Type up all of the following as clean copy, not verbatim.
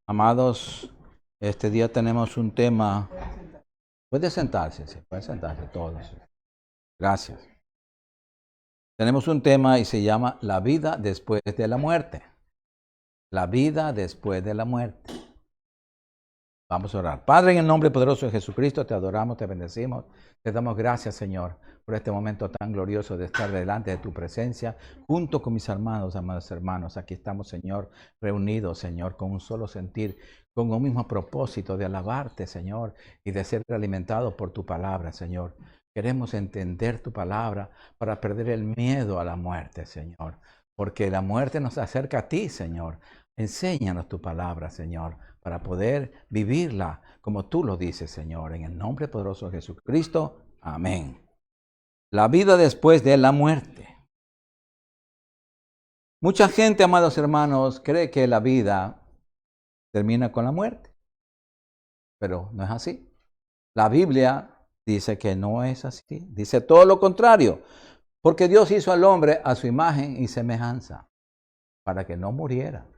Amados, este día tenemos un tema. Puede sentarse, sí, puede sentarse todos. Gracias. Tenemos un tema y se llama la vida después de la muerte. La vida después de la muerte. Vamos a orar. Padre, en el nombre poderoso de Jesucristo, te adoramos, te bendecimos. Te damos gracias, Señor, por este momento tan glorioso de estar delante de tu presencia, junto con mis hermanos, amados hermanos. Aquí estamos, Señor, reunidos, Señor, con un solo sentir, con un mismo propósito de alabarte, Señor, y de ser alimentados por tu palabra, Señor. Queremos entender tu palabra para perder el miedo a la muerte, Señor, porque la muerte nos acerca a ti, Señor. Enséñanos tu palabra, Señor, para poder vivirla como tú lo dices, Señor. En el nombre poderoso de Jesucristo. Amén. La vida después de la muerte. Mucha gente, amados hermanos, cree que la vida termina con la muerte. Pero no es así. La Biblia dice que no es así. Dice todo lo contrario. Porque Dios hizo al hombre a su imagen y semejanza, para que no muriera.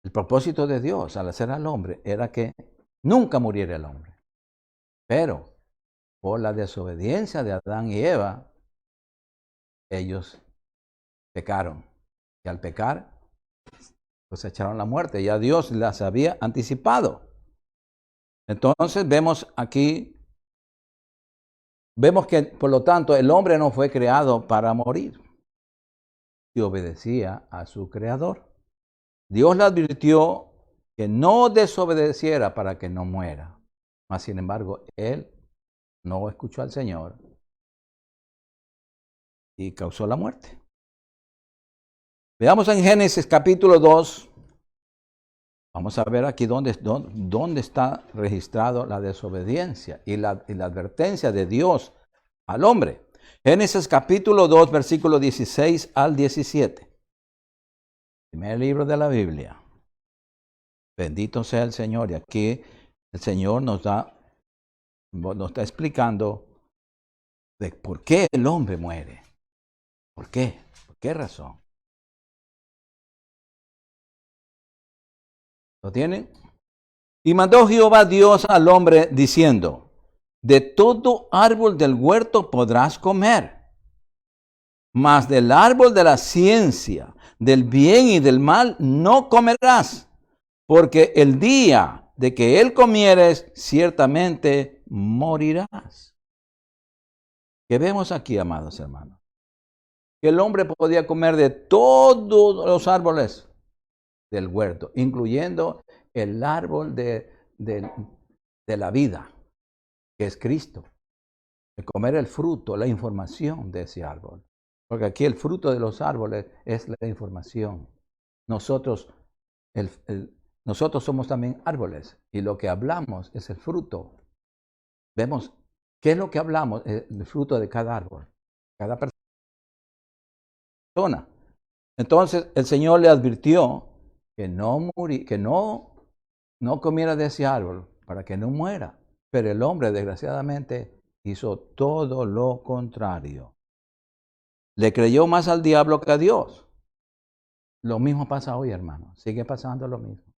El propósito de Dios al hacer al hombre era que nunca muriera el hombre. Pero por la desobediencia de Adán y Eva, ellos pecaron. Y al pecar, cosecharon la muerte. Ya Dios las había anticipado. Entonces vemos aquí, vemos que por lo tanto el hombre no fue creado para morir. Y obedecía a su creador. Dios le advirtió que no desobedeciera para que no muera. Mas sin embargo, él no escuchó al Señor y causó la muerte. Veamos en Génesis capítulo 2. Vamos a ver aquí dónde está registrado la desobediencia y la advertencia de Dios al hombre. Génesis capítulo 2, versículo 16 al 17. Primer libro de la Biblia. Bendito sea el Señor. Y aquí el Señor nos está explicando de por qué el hombre muere. ¿Por qué? ¿Por qué razón? ¿Lo tienen? Y mandó Jehová Dios al hombre diciendo: de todo árbol del huerto podrás comer, mas del árbol de la ciencia, del bien y del mal, no comerás, porque el día de que él comieres, ciertamente morirás. ¿Qué vemos aquí, amados hermanos? Que el hombre podía comer de todos los árboles del huerto, incluyendo el árbol de la vida, que es Cristo. De comer el fruto, la información de ese árbol. Porque aquí el fruto de los árboles es la información. Nosotros somos también árboles y lo que hablamos es el fruto. Vemos qué es lo que hablamos, el fruto de cada árbol, cada persona. Entonces el Señor le advirtió que no comiera de ese árbol para que no muera. Pero el hombre, desgraciadamente, hizo todo lo contrario. Le creyó más al diablo que a Dios. Lo mismo pasa hoy, hermano. Sigue pasando lo mismo.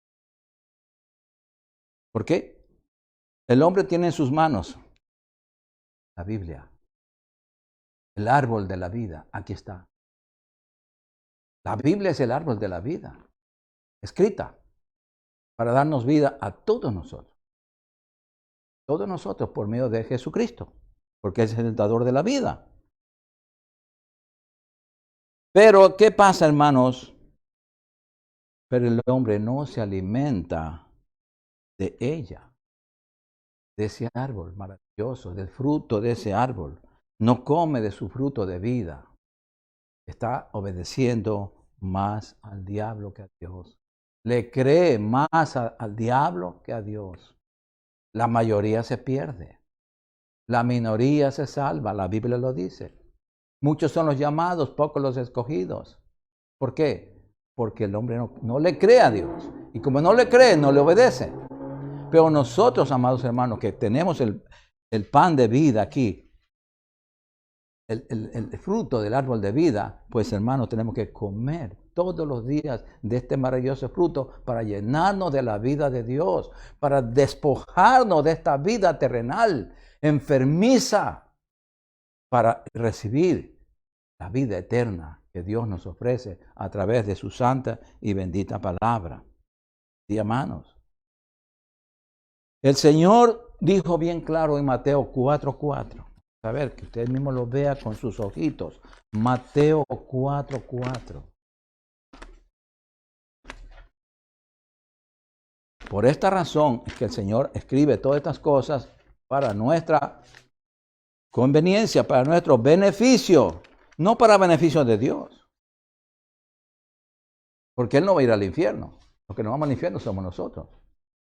¿Por qué? El hombre tiene en sus manos la Biblia, el árbol de la vida. Aquí está. La Biblia es el árbol de la vida, escrita para darnos vida a todos nosotros. Todos nosotros por medio de Jesucristo, porque es el dador de la vida. Pero, ¿qué pasa, hermanos? Pero el hombre no se alimenta de ella, de ese árbol maravilloso, del fruto de ese árbol. No come de su fruto de vida. Está obedeciendo más al diablo que a Dios. Le cree más al diablo que a Dios. La mayoría se pierde. La minoría se salva. La Biblia lo dice. Muchos son los llamados, pocos los escogidos. ¿Por qué? Porque el hombre no le cree a Dios. Y como no le cree, no le obedece. Pero nosotros, amados hermanos, que tenemos el pan de vida aquí, el fruto del árbol de vida, pues hermanos, tenemos que comer todos los días de este maravilloso fruto para llenarnos de la vida de Dios, para despojarnos de esta vida terrenal, enfermiza, para recibir la vida eterna que Dios nos ofrece a través de su santa y bendita palabra. Sí, hermanos. El Señor dijo bien claro en Mateo 4:4. A ver, que usted mismo lo vea con sus ojitos. Mateo 4:4. Por esta razón es que el Señor escribe todas estas cosas para nuestra conveniencia, para nuestro beneficio, no para beneficio de Dios. Porque Él no va a ir al infierno. Los que nos vamos al infierno somos nosotros,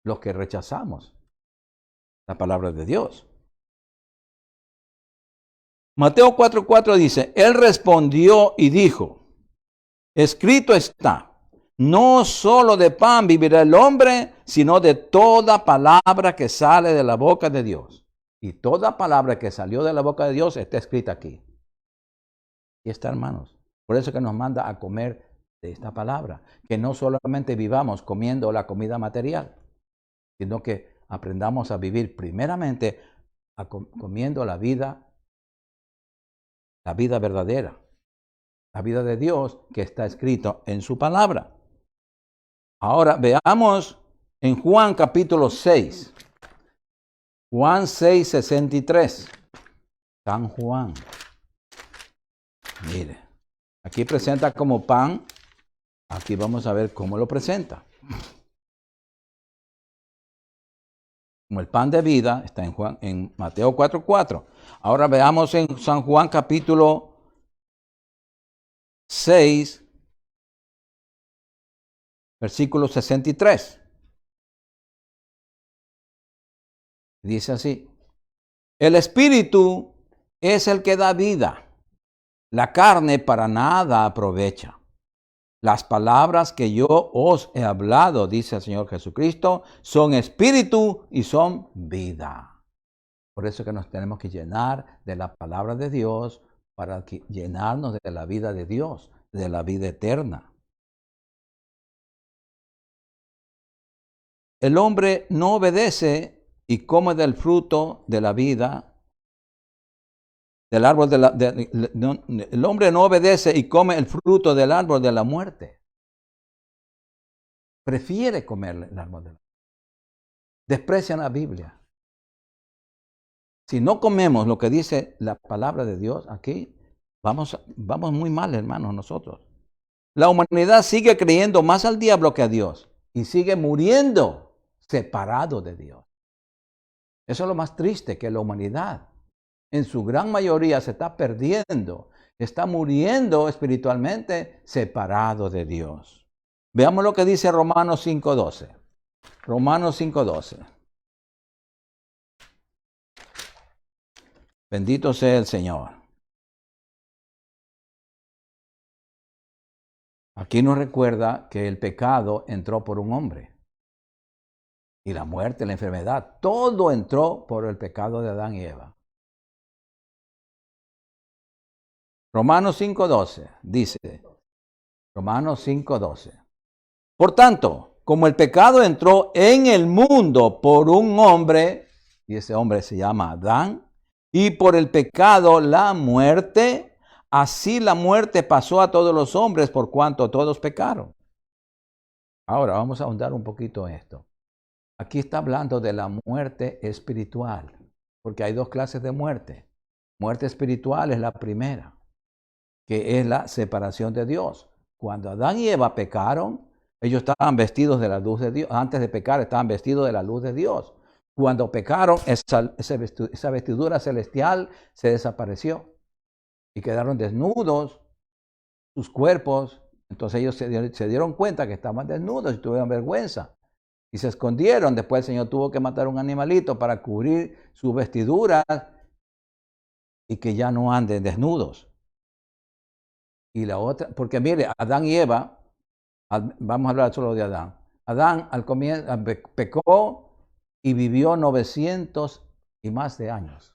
los que rechazamos la palabra de Dios. Mateo 4:4 dice, Él respondió y dijo, escrito está, no solo de pan vivirá el hombre, sino de toda palabra que sale de la boca de Dios. Y toda palabra que salió de la boca de Dios está escrita aquí. Y está, hermanos. Por eso que nos manda a comer de esta palabra. Que no solamente vivamos comiendo la comida material, sino que aprendamos a vivir primeramente comiendo la vida verdadera. La vida de Dios que está escrito en su palabra. Ahora veamos en Juan capítulo 6. Juan 6:63. San Juan. Mire, aquí presenta como pan. Aquí vamos a ver cómo lo presenta. Como el pan de vida está en Mateo 4:4. Ahora veamos en San Juan capítulo 6, versículo 63. Dice así: el espíritu es el que da vida. La carne para nada aprovecha. Las palabras que yo os he hablado, dice el Señor Jesucristo, son espíritu y son vida. Por eso que nos tenemos que llenar de la palabra de Dios para llenarnos de la vida de Dios, de la vida eterna. El hombre no obedece y come del fruto de la vida. Del árbol el hombre no obedece y come el fruto del árbol de la muerte. Prefiere comer el árbol de la muerte. Desprecian la Biblia. Si no comemos lo que dice la palabra de Dios aquí, vamos muy mal, hermanos, nosotros. La humanidad sigue creyendo más al diablo que a Dios y sigue muriendo separado de Dios. Eso es lo más triste, que la humanidad en su gran mayoría se está perdiendo, está muriendo espiritualmente separado de Dios. Veamos lo que dice Romanos 5:12. Romanos 5:12. Bendito sea el Señor. Aquí nos recuerda que el pecado entró por un hombre. Y la muerte, la enfermedad, todo entró por el pecado de Adán y Eva. Romanos 5:12 dice, Romanos 5:12. Por tanto, como el pecado entró en el mundo por un hombre, y ese hombre se llama Adán, y por el pecado la muerte, así la muerte pasó a todos los hombres por cuanto todos pecaron. Ahora vamos a ahondar un poquito en esto. Aquí está hablando de la muerte espiritual, porque hay dos clases de muerte. Muerte espiritual es la primera, que es la separación de Dios. Cuando Adán y Eva pecaron, ellos estaban vestidos de la luz de Dios. Antes de pecar estaban vestidos de la luz de Dios. Cuando pecaron, esa vestidura celestial se desapareció y quedaron desnudos sus cuerpos. Entonces ellos se dieron cuenta que estaban desnudos y tuvieron vergüenza y se escondieron. Después el Señor tuvo que matar un animalito para cubrir sus vestiduras y que ya no anden desnudos. Y la otra, porque mire, Adán y Eva, vamos a hablar solo de Adán. Adán al comienzo pecó y vivió 900 y más de años,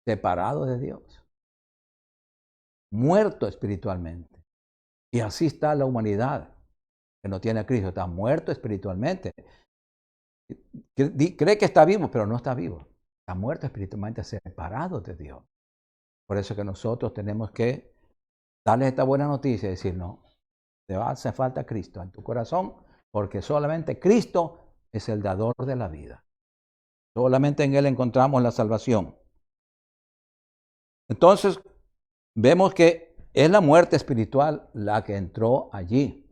separado de Dios. muerto espiritualmente. Y así está la humanidad que no tiene a Cristo, está muerto espiritualmente. Cree que está vivo, pero no está vivo. Está muerto espiritualmente, separado de Dios. Por eso que nosotros tenemos que darles esta buena noticia y decir, no, te hace falta Cristo en tu corazón, porque solamente Cristo es el dador de la vida. Solamente en Él encontramos la salvación. Entonces, vemos que es la muerte espiritual la que entró allí.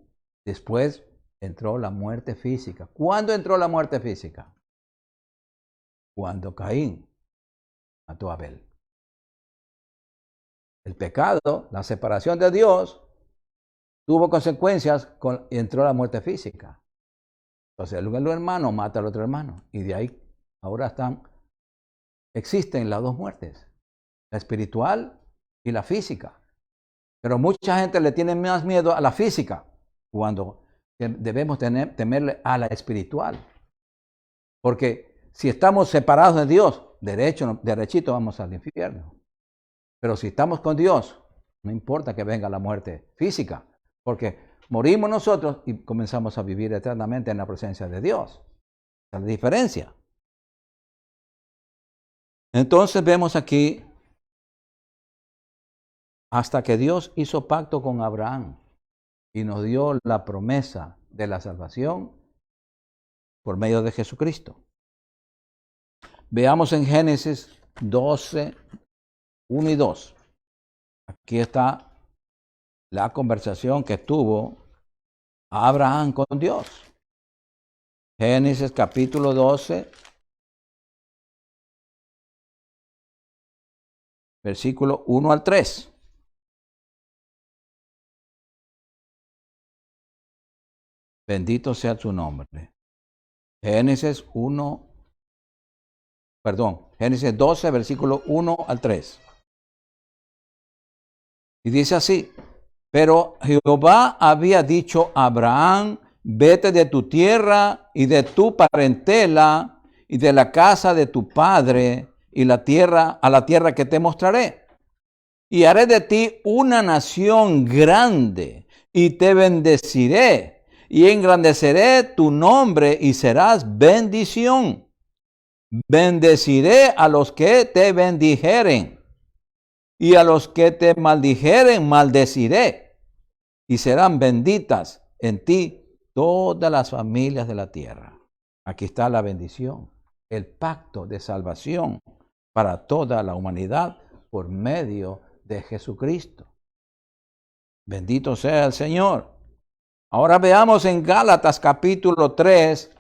Después entró la muerte física. ¿Cuándo entró la muerte física? Cuando Caín mató a Abel. El pecado, la separación de Dios, tuvo consecuencias y entró la muerte física. Entonces el hermano mata al otro hermano. Y de ahí ahora existen las dos muertes, la espiritual y la física. Pero mucha gente le tiene más miedo a la física cuando debemos temerle a la espiritual. Porque si estamos separados de Dios, derechito vamos al infierno. Pero si estamos con Dios, no importa que venga la muerte física, porque morimos nosotros y comenzamos a vivir eternamente en la presencia de Dios. Esa es la diferencia. Entonces vemos aquí, hasta que Dios hizo pacto con Abraham y nos dio la promesa de la salvación por medio de Jesucristo. Veamos en Génesis 12, 1 y 2. Aquí está la conversación que tuvo Abraham con Dios. Génesis capítulo 12, versículo 1 al 3. Bendito sea su nombre. Génesis 12, versículo 1 al 3. Y dice así: pero Jehová había dicho a Abraham, vete de tu tierra y de tu parentela y de la casa de tu padre y a la tierra que te mostraré. Y haré de ti una nación grande y te bendeciré y engrandeceré tu nombre y serás bendición. Bendeciré a los que te bendijeren y a los que te maldijeren maldeciré, y serán benditas en ti todas las familias de la tierra. Aquí está la bendición, el pacto de salvación para toda la humanidad por medio de Jesucristo. Bendito sea el Señor. Ahora veamos en Gálatas capítulo 3,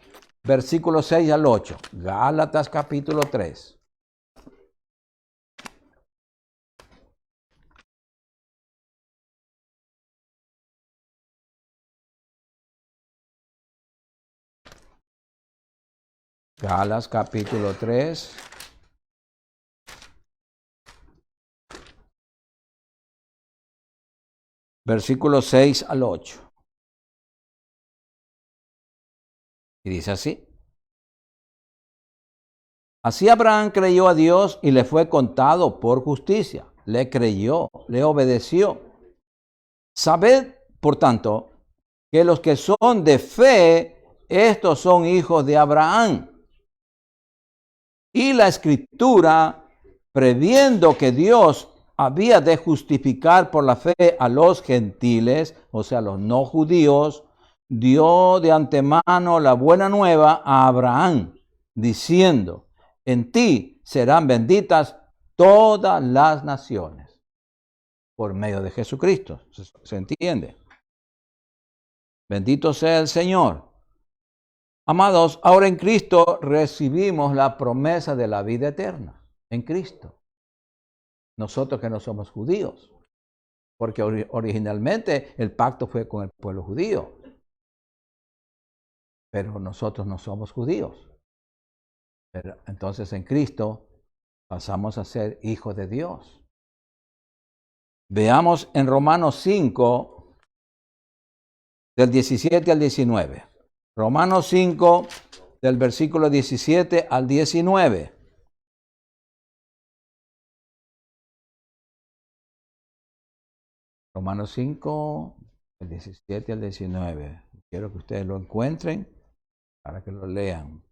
versículos 6 al 8. Gálatas capítulo 3. Gálatas capítulo 3. Versículos 6 al 8. Y dice así: así Abraham creyó a Dios y le fue contado por justicia. Le creyó, le obedeció. Sabed, por tanto, que los que son de fe, estos son hijos de Abraham. Y la Escritura, previendo que Dios había de justificar por la fe a los gentiles, o sea, los no judíos, dio de antemano la buena nueva a Abraham, diciendo: en ti serán benditas todas las naciones, por medio de Jesucristo. ¿Se entiende? Bendito sea el Señor. Amados, ahora en Cristo recibimos la promesa de la vida eterna. En Cristo. Nosotros que no somos judíos. Porque originalmente el pacto fue con el pueblo judío. Pero nosotros no somos judíos. Pero entonces en Cristo pasamos a ser hijos de Dios. Veamos en Romanos 5, del 17 al 19. Romanos 5, del versículo 17 al 19. Romanos 5, el 17 al 19. Quiero que ustedes lo encuentren para que lo lean.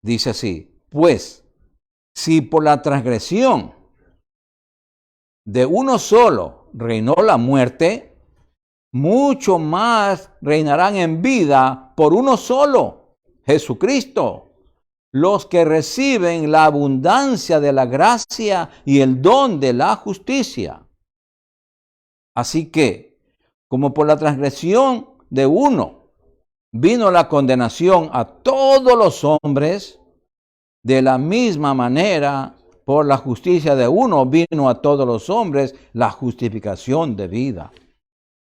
Dice así, pues, si por la transgresión de uno solo reinó la muerte, mucho más reinarán en vida por uno solo, Jesucristo, los que reciben la abundancia de la gracia y el don de la justicia. Así que, como por la transgresión de uno vino la condenación a todos los hombres, de la misma manera, por la justicia de uno vino a todos los hombres la justificación de vida.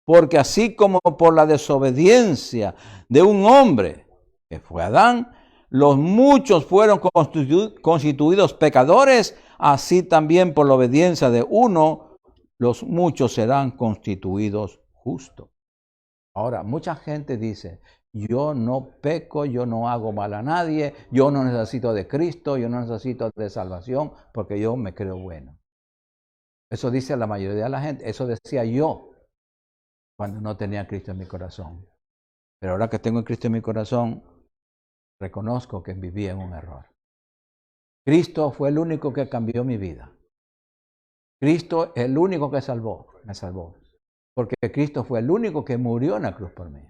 Porque así como por la desobediencia de un hombre, que fue Adán, los muchos fueron constituidos pecadores, así también por la obediencia de uno, los muchos serán constituidos justos. Ahora, mucha gente dice, yo no peco, yo no hago mal a nadie, yo no necesito de Cristo, yo no necesito de salvación, porque yo me creo bueno. Eso dice la mayoría de la gente, eso decía yo cuando no tenía a Cristo en mi corazón. Pero ahora que tengo a Cristo en mi corazón, reconozco que vivía en un error. Cristo fue el único que cambió mi vida. Cristo es el único que me salvó. Porque Cristo fue el único que murió en la cruz por mí.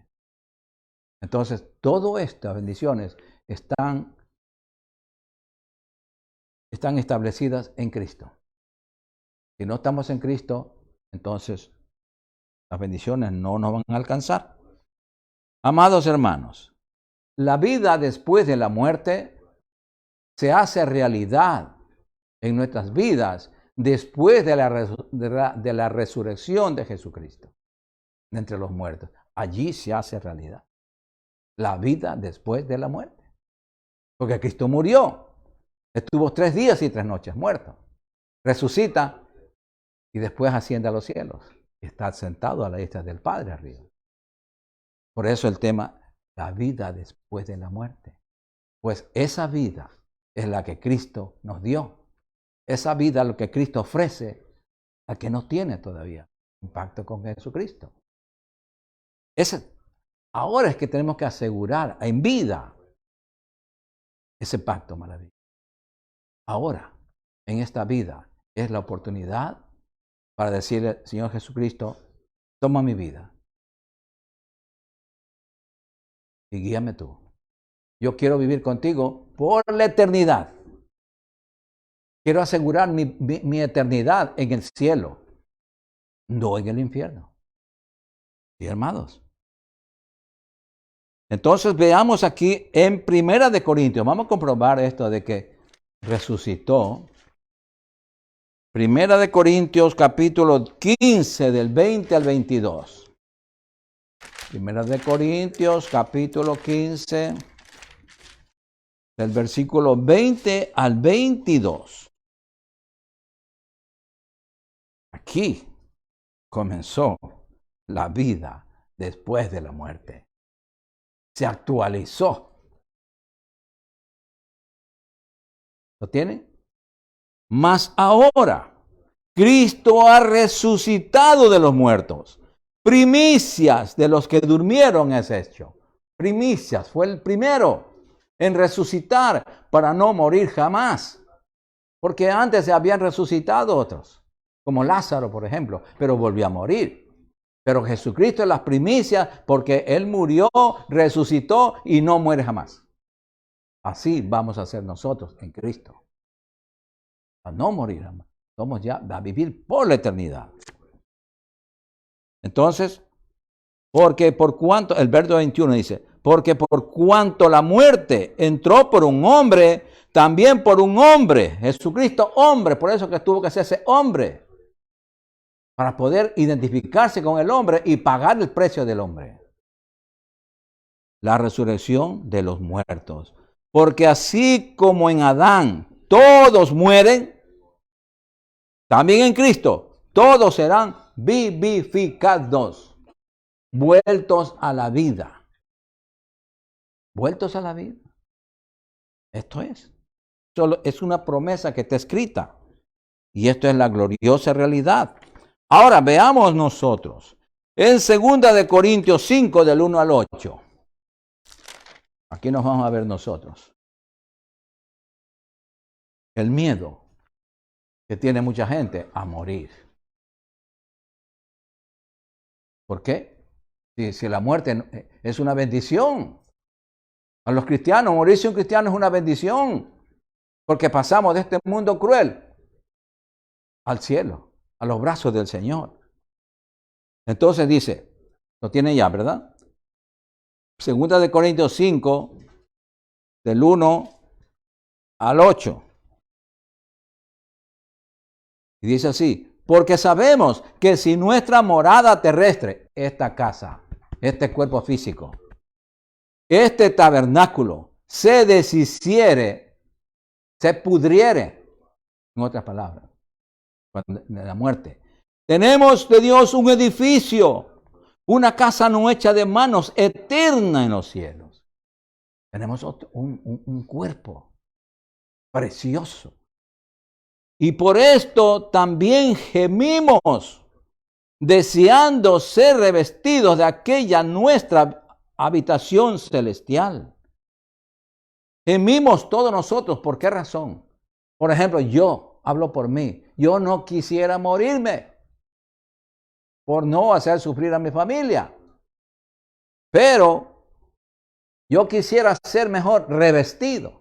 Entonces, todas estas bendiciones están establecidas en Cristo. Si no estamos en Cristo, entonces las bendiciones no nos van a alcanzar. Amados hermanos, la vida después de la muerte se hace realidad en nuestras vidas después de la resurrección de Jesucristo de entre los muertos. Allí se hace realidad la vida después de la muerte. Porque Cristo murió, estuvo 3 días y 3 noches muerto, resucita y después asciende a los cielos. Está sentado a la diestra del Padre arriba. Por eso el tema, la vida después de la muerte. Pues esa vida es la que Cristo nos dio. Esa vida, lo que Cristo ofrece, la que no tiene todavía un pacto con Jesucristo. Ahora es que tenemos que asegurar en vida ese pacto maravilloso. Ahora, en esta vida, es la oportunidad para decirle, Señor Jesucristo, toma mi vida y guíame tú. Yo quiero vivir contigo por la eternidad. Quiero asegurar mi eternidad en el cielo, no en el infierno. ¿Sí, hermanos? Entonces veamos aquí en 1 Corintios, vamos a comprobar esto de que resucitó. 1 Corintios capítulo 15 del 20 al 22. 1 Corintios capítulo 15 del versículo 20 al 22. Aquí comenzó la vida después de la muerte. Se actualizó. ¿Lo tienen? Mas ahora, Cristo ha resucitado de los muertos. Primicias de los que durmieron es hecho. Primicias, fue el primero en resucitar para no morir jamás. Porque antes se habían resucitado otros, como Lázaro, por ejemplo, pero volvió a morir. Pero Jesucristo es las primicias porque Él murió, resucitó y no muere jamás. Así vamos a ser nosotros en Cristo. A no morir jamás. Vamos ya a vivir por la eternidad. Entonces, porque por cuanto, el verso 21 dice, porque por cuanto la muerte entró por un hombre, también por un hombre, Jesucristo hombre, por eso que tuvo que hacerse hombre, para poder identificarse con el hombre y pagar el precio del hombre. La resurrección de los muertos. Porque así como en Adán todos mueren, también en Cristo todos serán vivificados, vueltos a la vida. Vueltos a la vida. Esto es. Solo es una promesa que está escrita. Y esto es la gloriosa realidad. Ahora veamos nosotros. En 2 Corintios 5, del 1 al 8. Aquí nos vamos a ver nosotros. El miedo que tiene mucha gente a morir. ¿Por qué? Si la muerte es una bendición. A los cristianos, morirse un cristiano es una bendición. Porque pasamos de este mundo cruel al cielo, a los brazos del Señor. Entonces dice, lo tiene ya, ¿verdad? 2 Corintios 5, del 1 al 8. Y dice así, porque sabemos que si nuestra morada terrestre, esta casa, este cuerpo físico, este tabernáculo, se deshiciere, se pudriere, en otras palabras, de la muerte, tenemos de Dios un edificio, una casa no hecha de manos, eterna en los cielos. Tenemos un cuerpo precioso. Y por esto también gemimos, deseando ser revestidos de aquella nuestra habitación celestial. Gemimos todos nosotros. ¿Por qué razón? Por ejemplo, yo hablo por mí. Yo no quisiera morirme por no hacer sufrir a mi familia. Pero yo quisiera ser mejor revestido.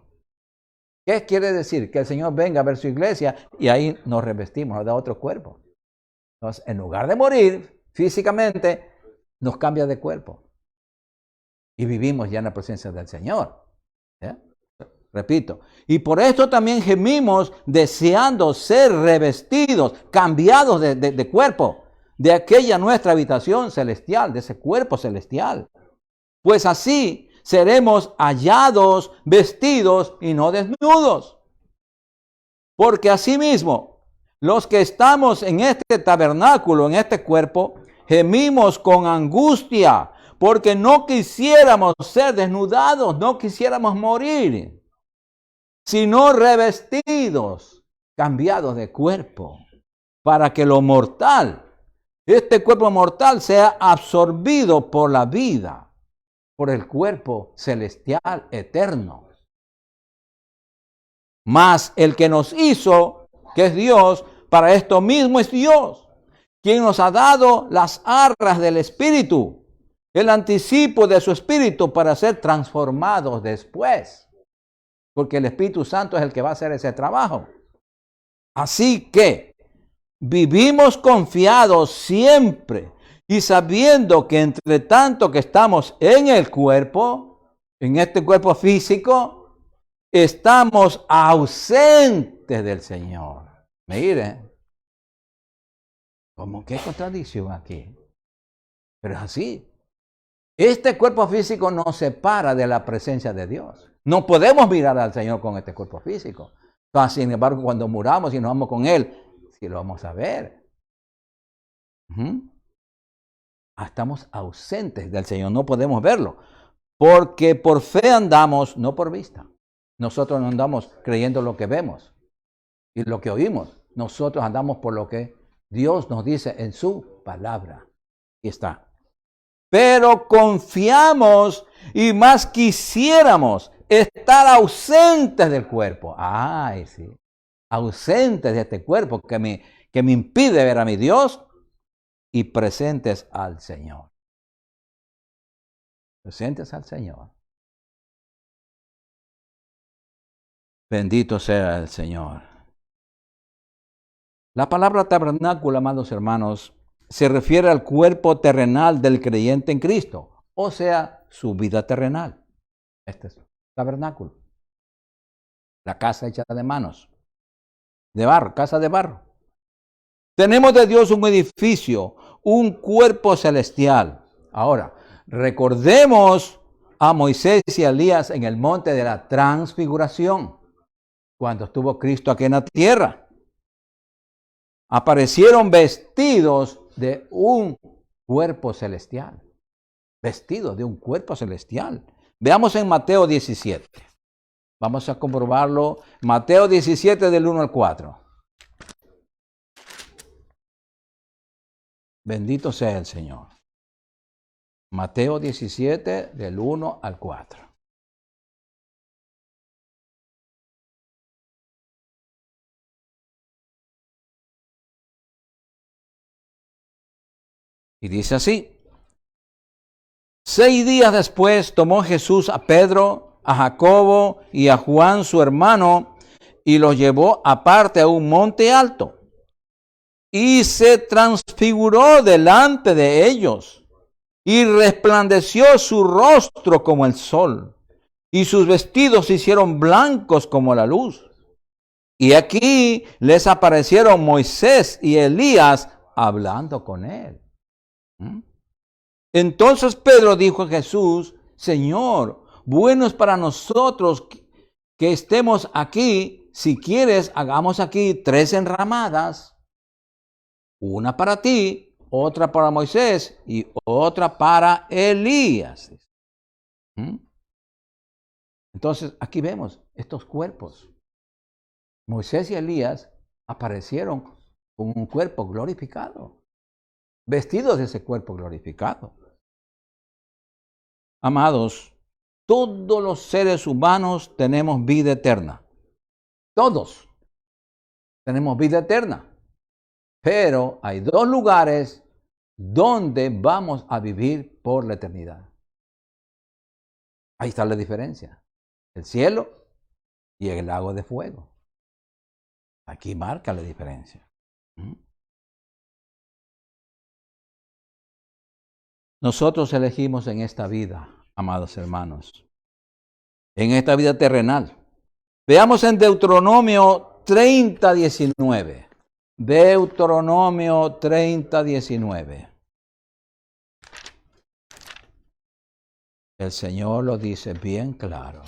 ¿Qué quiere decir? Que el Señor venga a ver su iglesia y ahí nos revestimos, nos da otro cuerpo. Entonces, en lugar de morir físicamente, nos cambia de cuerpo. Y vivimos ya en la presencia del Señor. ¿Ya? Repito. Y por esto también gemimos deseando ser revestidos, cambiados de cuerpo, de aquella nuestra habitación celestial, de ese cuerpo celestial. Pues así seremos hallados vestidos y no desnudos. Porque asimismo, los que estamos en este tabernáculo, en este cuerpo, gemimos con angustia, porque no quisiéramos ser desnudados, no quisiéramos morir, sino revestidos, cambiados de cuerpo, para que lo mortal, este cuerpo mortal, sea absorbido por la vida, por el cuerpo celestial eterno. Mas el que nos hizo, que es Dios, para esto mismo es Dios, quien nos ha dado las arras del Espíritu, el anticipo de su Espíritu para ser transformados después. Porque el Espíritu Santo es el que va a hacer ese trabajo. Así que vivimos confiados siempre y sabiendo que entre tanto que estamos en el cuerpo, en este cuerpo físico, estamos ausentes del Señor. Miren, como qué contradicción aquí. Pero es así. Este cuerpo físico nos separa de la presencia de Dios. No podemos mirar al Señor con este cuerpo físico. Entonces, sin embargo, cuando muramos y nos vamos con Él, sí lo vamos a ver. Estamos ausentes del Señor, no podemos verlo. Porque por fe andamos, no por vista. Nosotros no andamos creyendo lo que vemos y lo que oímos. Nosotros andamos por lo que Dios nos dice en su palabra. Aquí está. Pero confiamos y más quisiéramos estar ausentes del cuerpo. Ay, sí. Ausentes de este cuerpo que me impide ver a mi Dios y presentes al Señor. Presentes al Señor. Bendito sea el Señor. La palabra tabernáculo, amados hermanos, se refiere al cuerpo terrenal del creyente en Cristo, o sea, su vida terrenal. Este es tabernáculo. La casa hecha de manos, de barro, casa de barro. Tenemos de Dios un edificio, un cuerpo celestial. Ahora, recordemos a Moisés y a Elías en el monte de la transfiguración, cuando estuvo Cristo aquí en la tierra. Aparecieron vestidos de un cuerpo celestial. Vestidos de un cuerpo celestial. Veamos en Mateo 17. Vamos a comprobarlo. Mateo 17 del 1 al 4. Bendito sea el Señor. Mateo 17, del 1 al 4. Y dice así: 6 días después tomó Jesús a Pedro, a Jacobo y a Juan su hermano, y los llevó aparte a un monte alto. Y se transfiguró delante de ellos, y resplandeció su rostro como el sol, y sus vestidos se hicieron blancos como la luz. Y aquí les aparecieron Moisés y Elías hablando con él. Entonces Pedro dijo a Jesús: Señor, bueno es para nosotros que estemos aquí. Si quieres, hagamos aquí 3 enramadas, una para ti, otra para Moisés y otra para Elías. Entonces, aquí vemos estos cuerpos. Moisés y Elías aparecieron con un cuerpo glorificado, vestidos de ese cuerpo glorificado. Amados, todos los seres humanos tenemos vida eterna. Todos tenemos vida eterna. Pero hay 2 lugares donde vamos a vivir por la eternidad. Ahí está la diferencia. El cielo y el lago de fuego. Aquí marca la diferencia. Nosotros elegimos en esta vida, amados hermanos, en esta vida terrenal. Veamos en Deuteronomio 30:19. Deuteronomio 30:19. El Señor lo dice bien claro.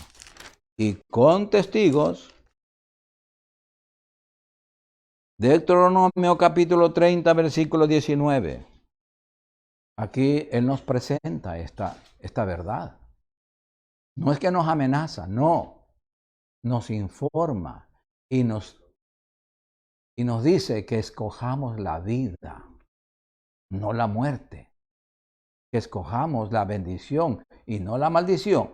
Y con testigos. Deuteronomio capítulo 30, versículo 19. Aquí Él nos presenta esta verdad. No es que nos amenaza, no. Nos informa y nos dice que escojamos la vida, no la muerte. Que escojamos la bendición y no la maldición.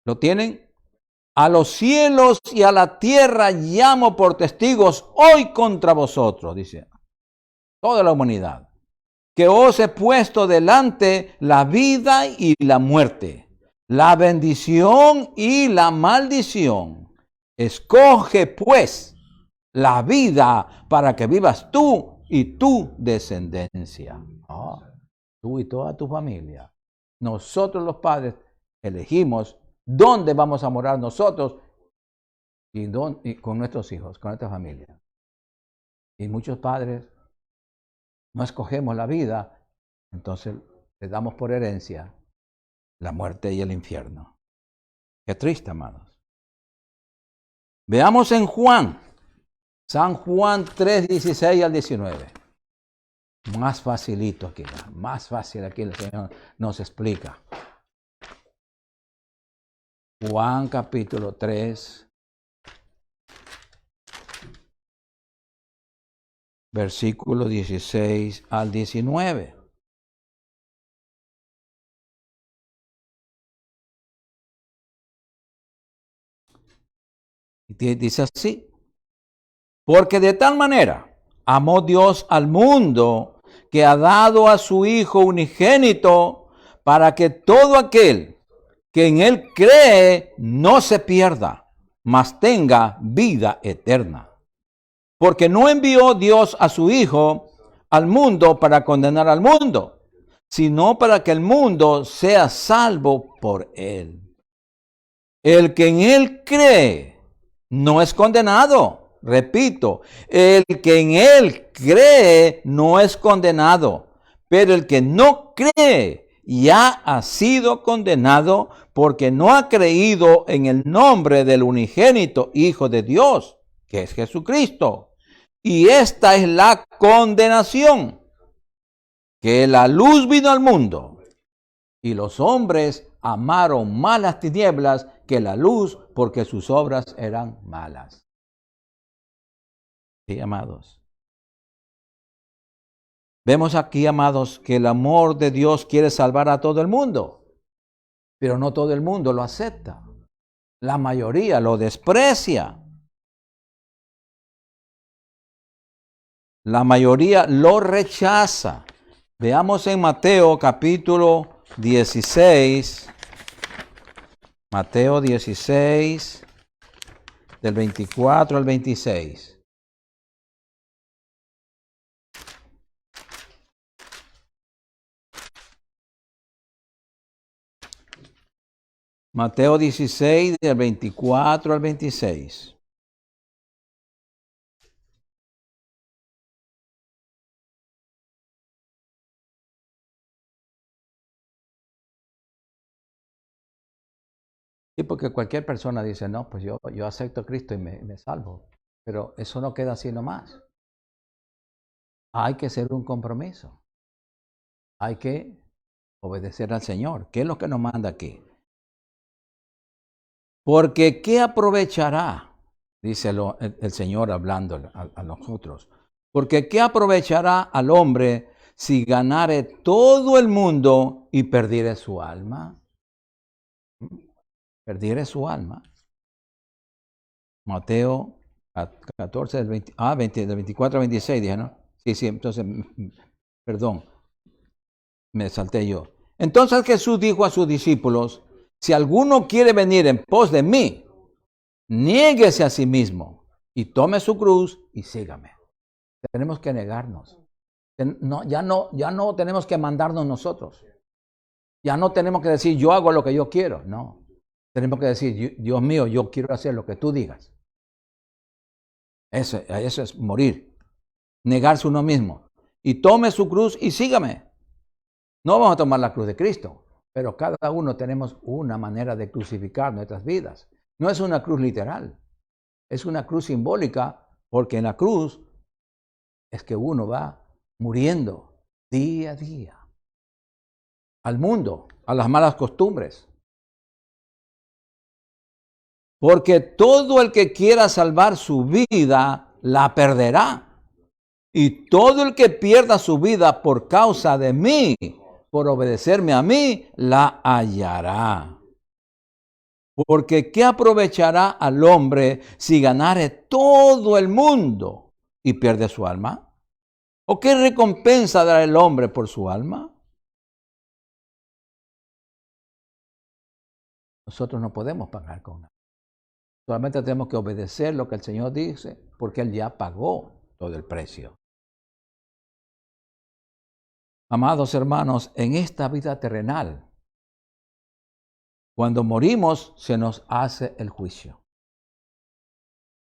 ¿Lo tienen? A los cielos y a la tierra llamo por testigos hoy contra vosotros, dice toda la humanidad, que os he puesto delante la vida y la muerte, la bendición y la maldición. Escoge pues la vida para que vivas tú y tu descendencia. Tú y toda tu familia. Nosotros los padres elegimos dónde vamos a morar nosotros y con nuestros hijos, con nuestra familia. Y muchos padres no escogemos la vida, entonces le damos por herencia la muerte y el infierno. Qué triste, amados. Veamos en San Juan 3:16 al 19. Más facilito aquí, más fácil aquí el Señor nos explica. Juan capítulo 3, versículo 16 al 19. Y dice así: porque de tal manera amó Dios al mundo que ha dado a su Hijo unigénito para que todo aquel que en Él cree no se pierda, mas tenga vida eterna. Porque no envió Dios a su Hijo al mundo para condenar al mundo, sino para que el mundo sea salvo por Él. El que en Él cree no es condenado. Repito, el que en Él cree no es condenado, pero el que no cree ya ha sido condenado porque no ha creído en el nombre del unigénito Hijo de Dios, que es Jesucristo. Y esta es la condenación, que la luz vino al mundo y los hombres amaron más las tinieblas que la luz porque sus obras eran malas. Sí, amados. Vemos aquí, amados, que el amor de Dios quiere salvar a todo el mundo, pero no todo el mundo lo acepta. La mayoría lo desprecia. La mayoría lo rechaza. Veamos en Mateo capítulo 16. Mateo 16, del 24 al 26. Mateo 16, del 24 al 26. Sí, porque cualquier persona dice, no, pues yo acepto a Cristo y me salvo. Pero eso no queda así nomás. Hay que hacer un compromiso. Hay que obedecer al Señor. ¿Qué es lo que nos manda aquí? Porque ¿qué aprovechará? Dice el Señor hablando a nosotros. Porque ¿qué aprovechará al hombre si ganare todo el mundo y perdiere su alma? Perdiere su alma. Mateo 14, del 24 al 26, dije, ¿no? Sí, entonces, perdón, me salté yo. Entonces Jesús dijo a sus discípulos, si alguno quiere venir en pos de mí, niéguese a sí mismo y tome su cruz y sígame. Tenemos que negarnos. Ya no tenemos que mandarnos nosotros. Ya no tenemos que decir, yo hago lo que yo quiero. No. Tenemos que decir, Dios mío, yo quiero hacer lo que tú digas. Eso es morir. Negarse uno mismo. Y tome su cruz y sígame. No vamos a tomar la cruz de Cristo, pero cada uno tenemos una manera de crucificar nuestras vidas. No es una cruz literal. Es una cruz simbólica, porque en la cruz es que uno va muriendo día a día al mundo, a las malas costumbres. Porque todo el que quiera salvar su vida, la perderá. Y todo el que pierda su vida por causa de mí, por obedecerme a mí, la hallará. Porque ¿qué aprovechará al hombre si ganare todo el mundo y pierde su alma? ¿O qué recompensa dará el hombre por su alma? Nosotros no podemos pagar con nada. Solamente tenemos que obedecer lo que el Señor dice, porque Él ya pagó todo el precio. Amados hermanos, en esta vida terrenal, cuando morimos se nos hace el juicio.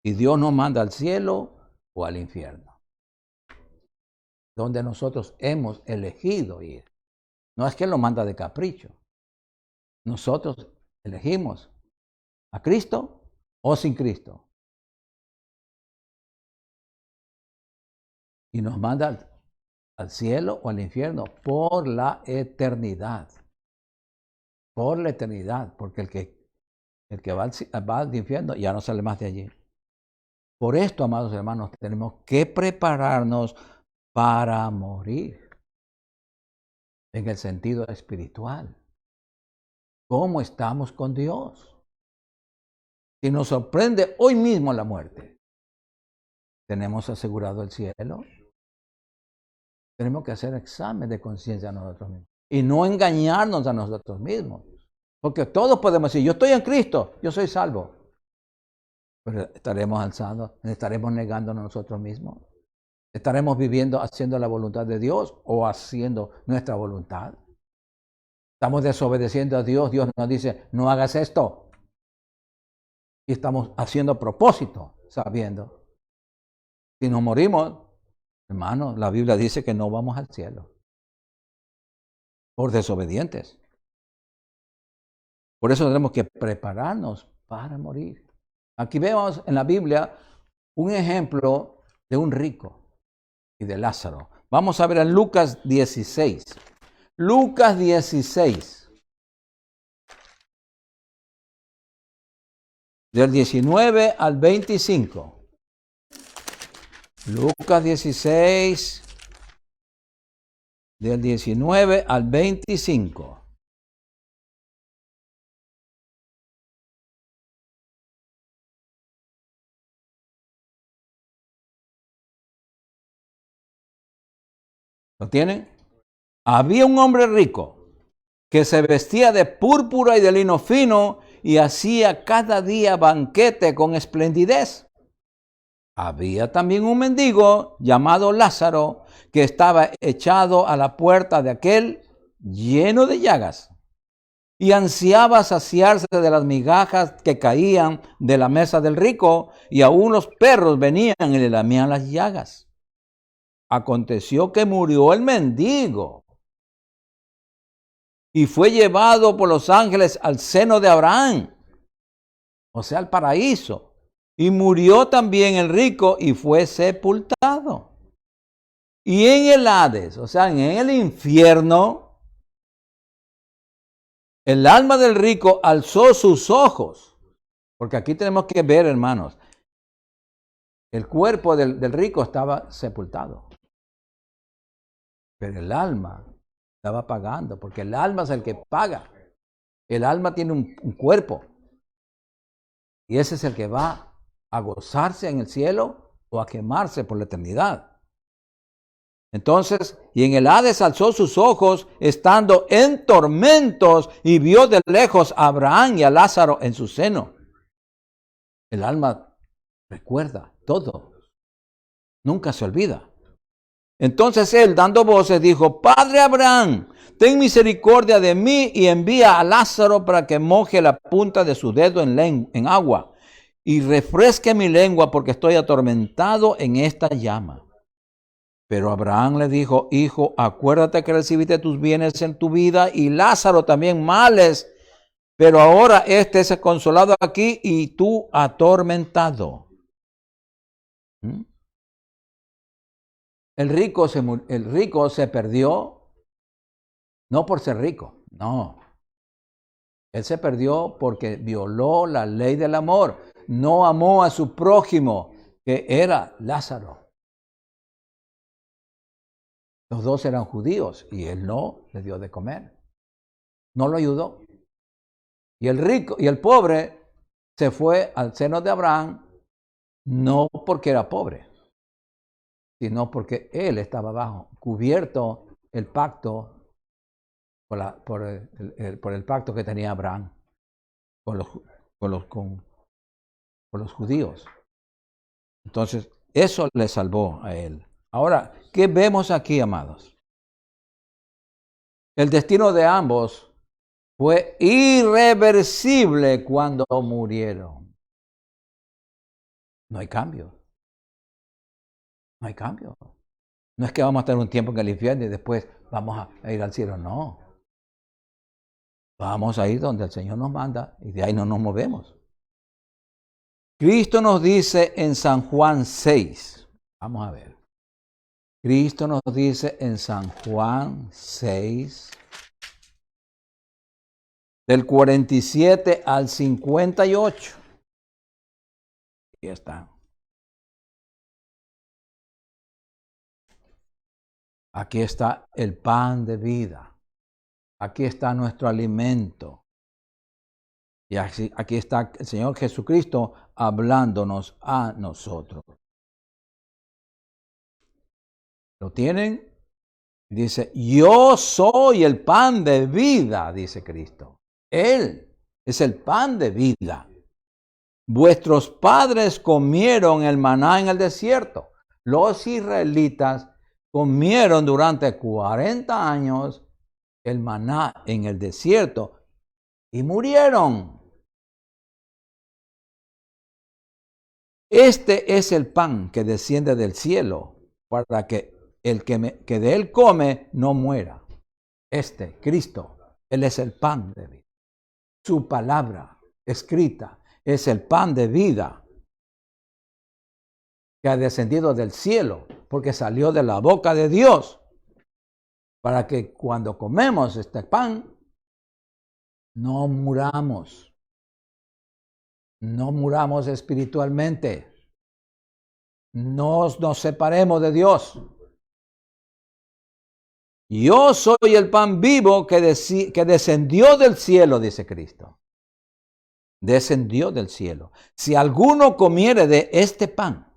Y Dios nos manda al cielo o al infierno, donde nosotros hemos elegido ir. No es que Él lo manda de capricho. Nosotros elegimos a Cristo o sin Cristo. Y nos manda al cielo o al infierno por la eternidad. Por la eternidad, porque el que va al infierno ya no sale más de allí. Por esto, amados hermanos, tenemos que prepararnos para morir en el sentido espiritual. ¿Cómo estamos con Dios? Si nos sorprende hoy mismo la muerte, ¿tenemos asegurado el cielo? Tenemos que hacer examen de conciencia a nosotros mismos y no engañarnos a nosotros mismos. Porque todos podemos decir, yo estoy en Cristo, yo soy salvo. Pero estaremos alzando, estaremos negándonos a nosotros mismos. ¿Estaremos viviendo haciendo la voluntad de Dios o haciendo nuestra voluntad? Estamos desobedeciendo a Dios. Dios nos dice, no hagas esto. Y estamos haciendo a propósito, sabiendo. Si nos morimos, hermano, la Biblia dice que no vamos al cielo. Por desobedientes. Por eso tenemos que prepararnos para morir. Aquí vemos en la Biblia un ejemplo de un rico y de Lázaro. Vamos a ver en Lucas 16. Lucas 16. Del 19 al 25. Lucas 16, del 19 al 25. ¿Lo tienen? Había un hombre rico que se vestía de púrpura y de lino fino y hacía cada día banquete con esplendidez. Había también un mendigo llamado Lázaro que estaba echado a la puerta de aquel lleno de llagas y ansiaba saciarse de las migajas que caían de la mesa del rico, y aún los perros venían y le lamían las llagas. Aconteció que murió el mendigo y fue llevado por los ángeles al seno de Abraham, o sea, al paraíso. Y murió también el rico y fue sepultado. Y en el Hades, o sea, en el infierno, el alma del rico alzó sus ojos. Porque aquí tenemos que ver, hermanos, el cuerpo del rico estaba sepultado. Pero el alma estaba pagando, porque el alma es el que paga. El alma tiene un cuerpo. Y ese es el que va a gozarse en el cielo o a quemarse por la eternidad. Entonces, y en el Hades alzó sus ojos, estando en tormentos, y vio de lejos a Abraham y a Lázaro en su seno. El alma recuerda todo, nunca se olvida. Entonces él, dando voces, dijo: Padre Abraham, ten misericordia de mí y envía a Lázaro para que moje la punta de su dedo en agua y refresque mi lengua, porque estoy atormentado en esta llama. Pero Abraham le dijo: Hijo, acuérdate que recibiste tus bienes en tu vida y Lázaro también males, pero ahora este es consolado aquí y tú atormentado. El rico se perdió no por ser rico, no. Él se perdió porque violó la ley del amor. No amó a su prójimo, que era Lázaro. Los dos eran judíos y él no le dio de comer. No lo ayudó. Y el rico y el pobre se fue al seno de Abraham no porque era pobre, sino porque él estaba abajo, cubierto el pacto por el pacto que tenía Abraham con los judíos. Entonces, eso le salvó a él. Ahora, ¿qué vemos aquí, amados? El destino de ambos fue irreversible cuando murieron. No hay cambio. No hay cambio. No es que vamos a estar un tiempo en el infierno y después vamos a ir al cielo. No. Vamos a ir donde el Señor nos manda y de ahí no nos movemos. Cristo nos dice en San Juan 6. Vamos a ver. Cristo nos dice en San Juan 6, del 47 al 58. Aquí está. Aquí está el pan de vida. Aquí está nuestro alimento. Y aquí está el Señor Jesucristo hablándonos a nosotros. ¿Lo tienen? Dice: yo soy el pan de vida, dice Cristo. Él es el pan de vida. Vuestros padres comieron el maná en el desierto. Los israelitas comieron durante 40 años el maná en el desierto y murieron. Este es el pan que desciende del cielo para que el que de él come no muera. Cristo, Él es el pan de vida. Su palabra escrita es el pan de vida que ha descendido del cielo, porque salió de la boca de Dios, para que cuando comemos este pan, no muramos. No muramos espiritualmente. No nos separemos de Dios. Yo soy el pan vivo que descendió del cielo, dice Cristo. Descendió del cielo. Si alguno comiere de este pan,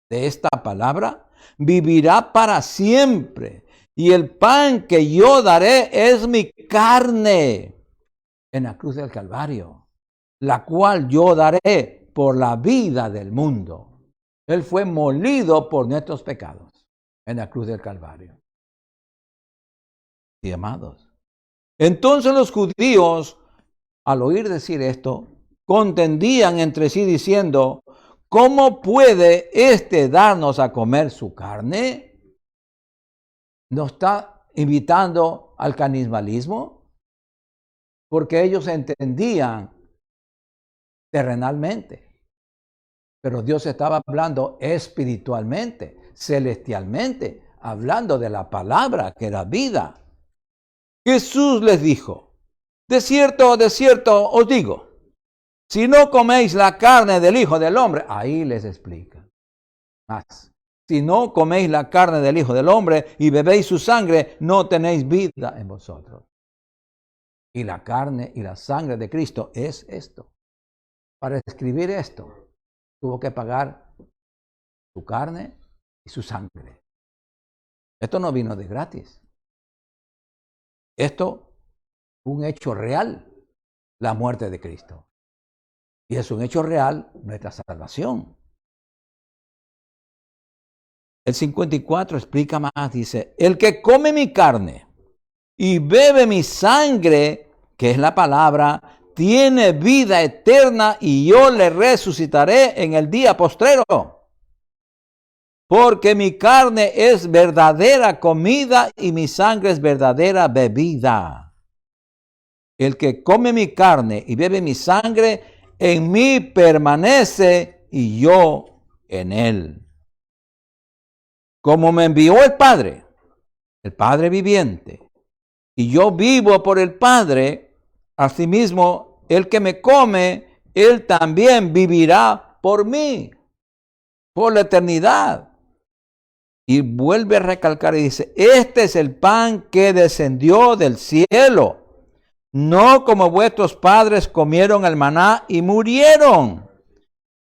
de esta palabra, vivirá para siempre. Y el pan que yo daré es mi carne en la cruz del Calvario, la cual yo daré por la vida del mundo. Él fue molido por nuestros pecados en la cruz del Calvario. Y amados, entonces los judíos, al oír decir esto, contendían entre sí diciendo, ¿cómo puede éste darnos a comer su carne? ¿Nos está invitando al canibalismo? Porque ellos entendían terrenalmente, pero Dios estaba hablando espiritualmente, celestialmente, hablando de la palabra que era vida. Jesús les dijo, de cierto os digo, si no coméis la carne del Hijo del Hombre, ahí les explica más. Si no coméis la carne del Hijo del Hombre y bebéis su sangre, no tenéis vida en vosotros. Y la carne y la sangre de Cristo es esto. Para escribir esto, tuvo que pagar su carne y su sangre. Esto no vino de gratis. Esto fue un hecho real, la muerte de Cristo. Y es un hecho real nuestra salvación. El 54 explica más, dice, el que come mi carne y bebe mi sangre, que es la palabra, tiene vida eterna y yo le resucitaré en el día postrero. Porque mi carne es verdadera comida y mi sangre es verdadera bebida. El que come mi carne y bebe mi sangre, en mí permanece y yo en él. Como me envió el Padre viviente, y yo vivo por el Padre, asimismo, el que me come, él también vivirá por mí, por la eternidad. Y vuelve a recalcar y dice, este es el pan que descendió del cielo, no como vuestros padres comieron el maná y murieron.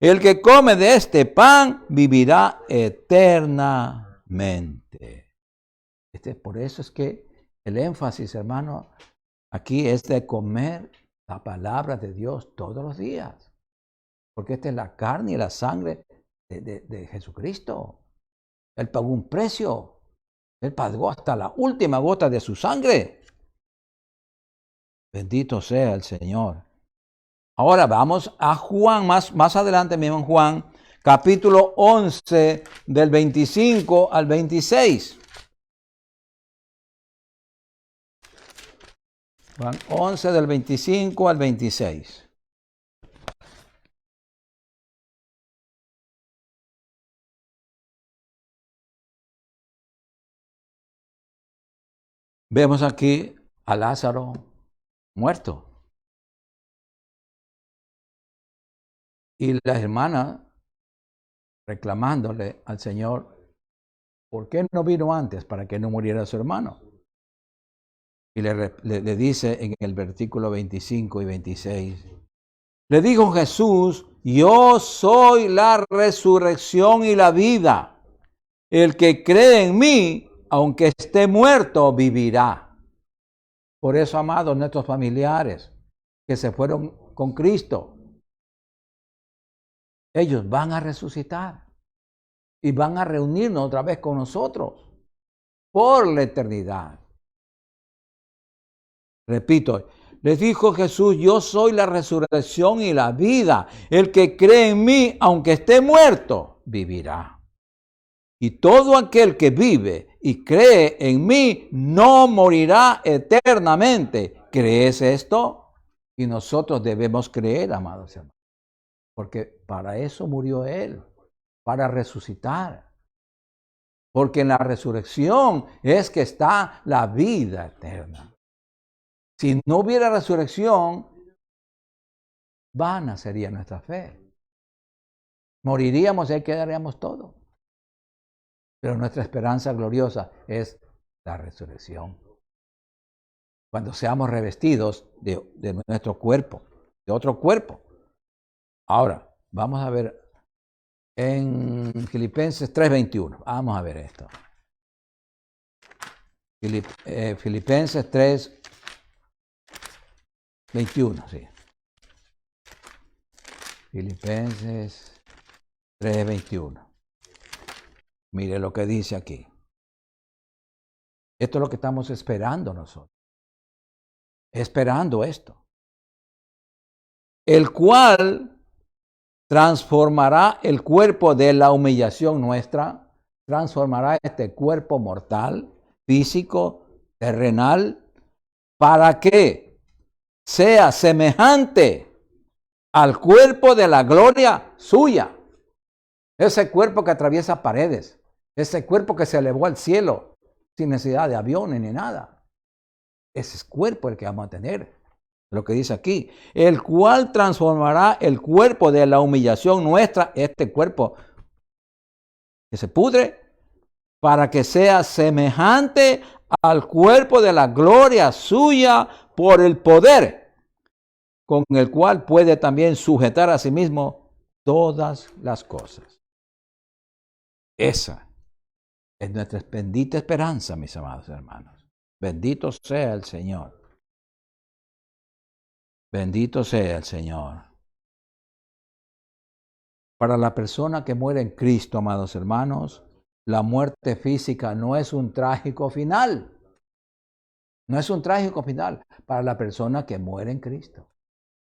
El que come de este pan vivirá eternamente. Por eso es que el énfasis, hermano, aquí es de comer la palabra de Dios todos los días. Porque esta es la carne y la sangre de Jesucristo. Él pagó un precio. Él pagó hasta la última gota de su sangre. Bendito sea el Señor. Ahora vamos a Juan, más adelante mismo en Juan, capítulo 11, del 25 al 26. Juan 11, del 25 al 26. Vemos aquí a Lázaro muerto. Y la hermana reclamándole al Señor, ¿por qué no vino antes para que no muriera su hermano? Y le dice en el versículo 25 y 26, le dijo Jesús, yo soy la resurrección y la vida. El que cree en mí, aunque esté muerto, vivirá. Por eso, amados, nuestros familiares que se fueron con Cristo, ellos van a resucitar y van a reunirnos otra vez con nosotros por la eternidad. Repito, les dijo Jesús, yo soy la resurrección y la vida. El que cree en mí, aunque esté muerto, vivirá. Y todo aquel que vive y cree en mí, no morirá eternamente. ¿Crees esto? Y nosotros debemos creer, amados hermanos. Porque para eso murió Él, para resucitar. Porque en la resurrección es que está la vida eterna. Si no hubiera resurrección, vana sería nuestra fe. Moriríamos y ahí quedaríamos todos. Pero nuestra esperanza gloriosa es la resurrección. Cuando seamos revestidos de nuestro cuerpo, de otro cuerpo. Ahora, vamos a ver en Filipenses 3:21. Vamos a ver esto. Filipenses 3:21, sí. Filipenses 3:21. Mire lo que dice aquí. Esto es lo que estamos esperando nosotros. Esperando esto. El cual transformará el cuerpo de la humillación nuestra, transformará este cuerpo mortal, físico, terrenal, para que sea semejante al cuerpo de la gloria suya. Ese cuerpo que atraviesa paredes, ese cuerpo que se elevó al cielo sin necesidad de aviones ni nada. Ese es cuerpo el que vamos a tener. Lo que dice aquí, el cual transformará el cuerpo de la humillación nuestra, este cuerpo que se pudre, para que sea semejante al cuerpo de la gloria suya por el poder, con el cual puede también sujetar a sí mismo todas las cosas. Esa es nuestra bendita esperanza, mis amados hermanos. Bendito sea el Señor. Bendito sea el Señor. Para la persona que muere en Cristo, amados hermanos, la muerte física no es un trágico final. No es un trágico final para la persona que muere en Cristo.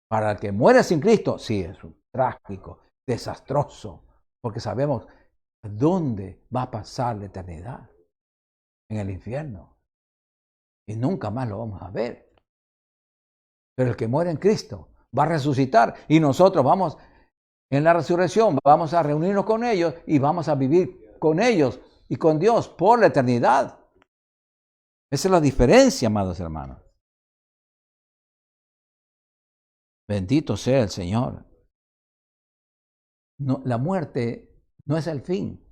Para el que muere sin Cristo, sí, es un trágico, desastroso, porque sabemos dónde va a pasar la eternidad, en el infierno. Y nunca más lo vamos a ver. Pero el que muere en Cristo va a resucitar y nosotros vamos, en la resurrección, vamos a reunirnos con ellos y vamos a vivir con ellos y con Dios por la eternidad. Esa es la diferencia, amados hermanos. Bendito sea el Señor. No, la muerte no es el fin.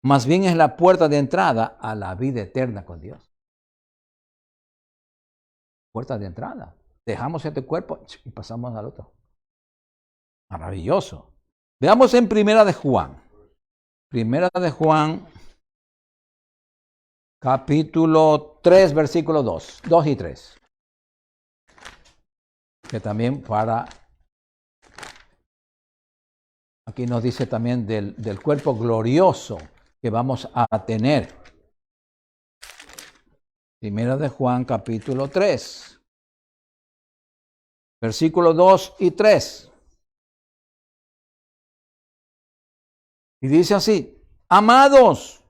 Más bien es la puerta de entrada a la vida eterna con Dios. Puerta de entrada. Dejamos este cuerpo y pasamos al otro. Maravilloso. Veamos en Primera de Juan. Primera de Juan, capítulo 3, versículo 2 y 3. Que también aquí nos dice también del cuerpo glorioso que vamos a tener. Primera de Juan, capítulo 3, versículos 2 y 3. Y dice así, amados,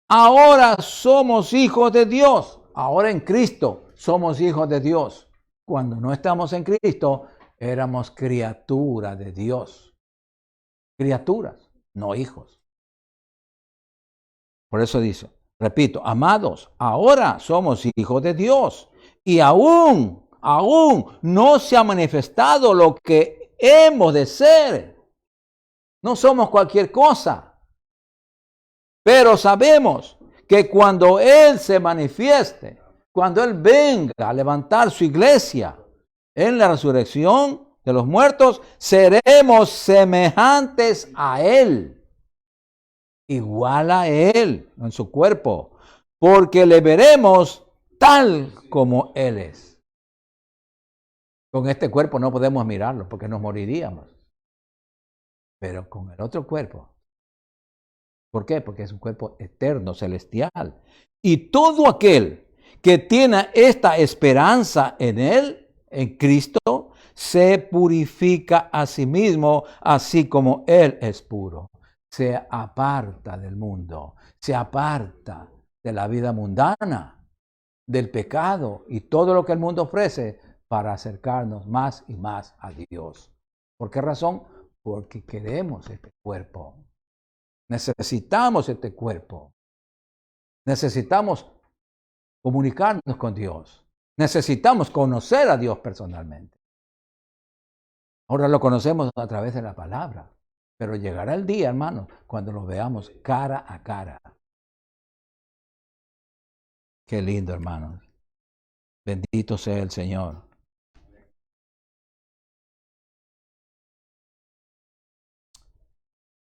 ahora somos hijos de Dios. Ahora en Cristo somos hijos de Dios. Cuando no estamos en Cristo, éramos criaturas de Dios. Criaturas, no hijos. Por eso dice, repito, amados, ahora somos hijos de Dios. Y aún no se ha manifestado lo que hemos de ser. No somos cualquier cosa. Pero sabemos que cuando Él se manifieste, cuando Él venga a levantar su iglesia en la resurrección de los muertos, seremos semejantes a Él, igual a Él en su cuerpo, porque le veremos tal como Él es. Con este cuerpo no podemos mirarlo porque nos moriríamos, pero con el otro cuerpo. ¿Por qué? Porque es un cuerpo eterno, celestial. Y todo aquel que tiene esta esperanza en Él, en Cristo, se purifica a sí mismo, así como Él es puro. Se aparta del mundo, se aparta de la vida mundana, del pecado y todo lo que el mundo ofrece para acercarnos más y más a Dios. ¿Por qué razón? Porque queremos este cuerpo. Necesitamos este cuerpo. Necesitamos comunicarnos con Dios. Necesitamos conocer a Dios personalmente. Ahora lo conocemos a través de la palabra, pero llegará el día, hermanos, cuando lo veamos cara a cara. Qué lindo, hermanos. Bendito sea el Señor.